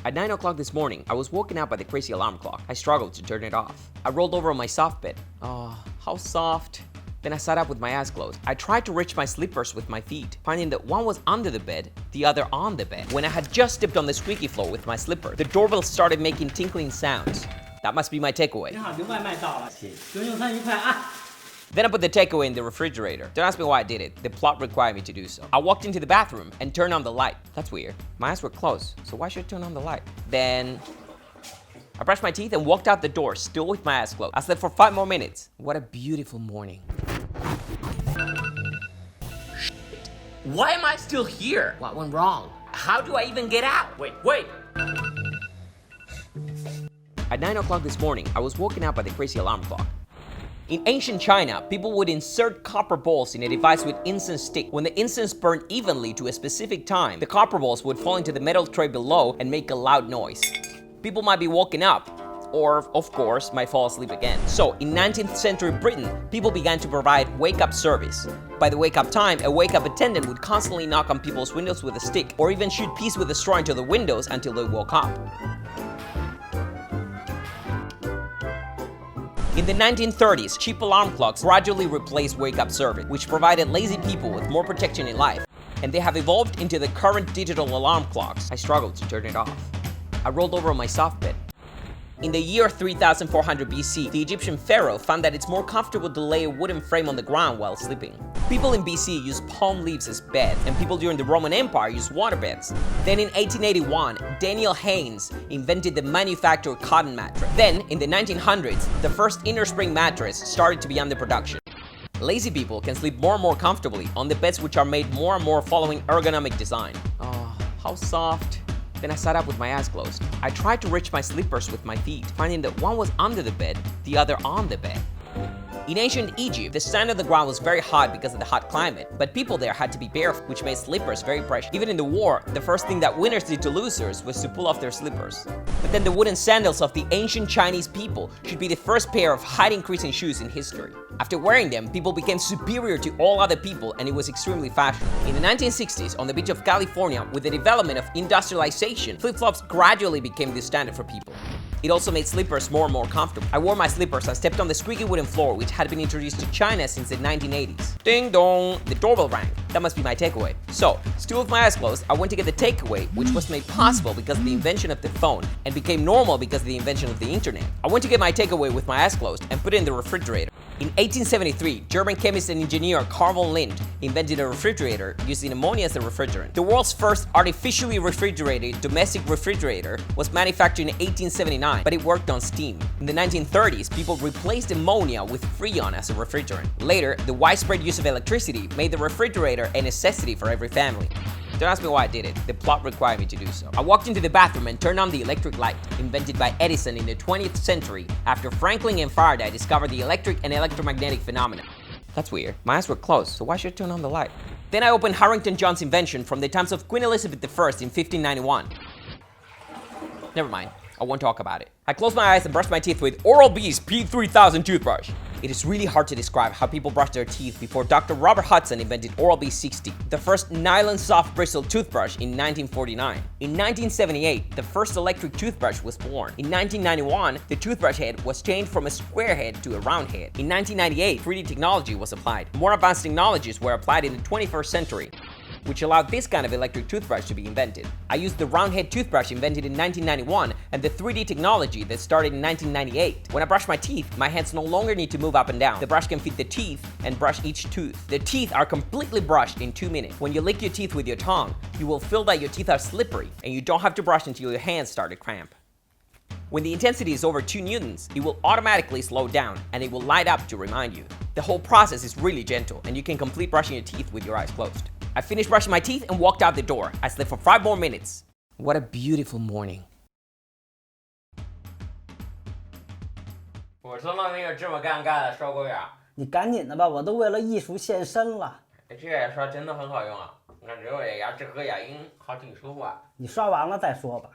At 9 o'clock this morning, I was woken up by the crazy alarm clock. I struggled to turn it off. I rolled over on my soft bed. Oh, how soft. Then I sat up with my eyes closed. I tried to reach my slippers with my feet, finding that one was under the bed, the other on the bed. When I had just stepped on the squeaky floor with my slipper, the doorbell started making tinkling sounds. That must be my takeaway. Then I put the takeaway in the refrigerator. Don't ask me why I did it. The plot required me to do so. I walked into the bathroom and turned on the light. That's weird. My eyes were closed, so why should I turn on the light? Then I brushed my teeth and walked out the door, still with my eyes closed. I slept for 5 more minutes. What a beautiful morning. Shit. Why am I still here? What went wrong? How do I even get out? Wait. At 9 o'clock this morning, I was woken up by the crazy alarm clock. In ancient China, people would insert copper balls in a device with incense stick. When the incense burned evenly to a specific time, the copper balls would fall into the metal tray below and make a loud noise. People might be woken up, or, of course, might fall asleep again. So, in 19th century Britain, people began to provide wake-up service. By the wake-up time, a wake-up attendant would constantly knock on people's windows with a stick, or even shoot peas with a straw into the windows until they woke up. In the 1930s, cheap alarm clocks gradually replaced wake-up service, which provided lazy people with more protection in life, and they have evolved into the current digital alarm clocks. I struggled to turn it off. I rolled over on my soft bed. In the year 3400 BC, the Egyptian pharaoh found that it's more comfortable to lay a wooden frame on the ground while sleeping. People in BC used palm leaves as bed, and people during the Roman Empire used water beds. Then in 1881, Daniel Haynes invented the manufactured cotton mattress. Then, in the 1900s, the first inner spring mattress started to be under production. Lazy people can sleep more and more comfortably on the beds which are made more and more following ergonomic design. Oh, how soft. Then I sat up with my eyes closed. I tried to reach my slippers with my feet, finding that one was under the bed, the other on the bed. In ancient Egypt, the sand on the ground was very hot because of the hot climate, but people there had to be barefoot, which made slippers very precious. Even in the war, the first thing that winners did to losers was to pull off their slippers. But then the wooden sandals of the ancient Chinese people should be the first pair of height-increasing shoes in history. After wearing them, people became superior to all other people, and it was extremely fashionable. In the 1960s, on the beach of California, with the development of industrialization, flip-flops gradually became the standard for people. It also made slippers more and more comfortable. I wore my slippers and stepped on the squeaky wooden floor, which had been introduced to China since the 1980s. Ding dong! The doorbell rang. That must be my takeaway. So, still with my eyes closed, I went to get the takeaway, which was made possible because of the invention of the phone, and became normal because of the invention of the internet. I went to get my takeaway with my eyes closed and put it in the refrigerator. In 1873, German chemist and engineer Carl von Lindt invented a refrigerator using ammonia as a refrigerant. The world's first artificially refrigerated domestic refrigerator was manufactured in 1879, but it worked on steam. In the 1930s, people replaced ammonia with Freon as a refrigerant. Later, the widespread use of electricity made the refrigerator a necessity for every family. Don't ask me why I did it. The plot required me to do so. I walked into the bathroom and turned on the electric light, invented by Edison in the 20th century after Franklin and Faraday discovered the electric and electromagnetic phenomena. That's weird. My eyes were closed, so why should I turn on the light? Then I opened Harrington John's invention from the times of Queen Elizabeth I in 1591. Never mind. I won't talk about it. I closed my eyes and brushed my teeth with Oral-B's P3000 toothbrush. It is really hard to describe how people brush their teeth before Dr. Robert Hudson invented Oral-B 60, the first nylon soft bristle toothbrush in 1949. In 1978, the first electric toothbrush was born. In 1991, the toothbrush head was changed from a square head to a round head. In 1998, 3D technology was applied. More advanced technologies were applied in the 21st century, which allowed this kind of electric toothbrush to be invented. I used the round head toothbrush invented in 1991 and the 3D technology that started in 1998. When I brush my teeth, my hands no longer need to move up and down. The brush can fit the teeth and brush each tooth. The teeth are completely brushed in 2 minutes. When you lick your teeth with your tongue, you will feel that your teeth are slippery and you don't have to brush until your hands start to cramp. When the intensity is over 2 newtons, it will automatically slow down and it will light up to remind you. The whole process is really gentle and you can complete brushing your teeth with your eyes closed. I finished brushing my teeth and walked out the door. I slept for 5 more minutes. What a beautiful morning. 我说到那个这么尴尬的收购员，你赶紧的吧，我都为了艺术献身了。这个牙刷真的很好用啊，我感觉我的牙齿和牙龈好挺舒服啊。你刷完了再说吧。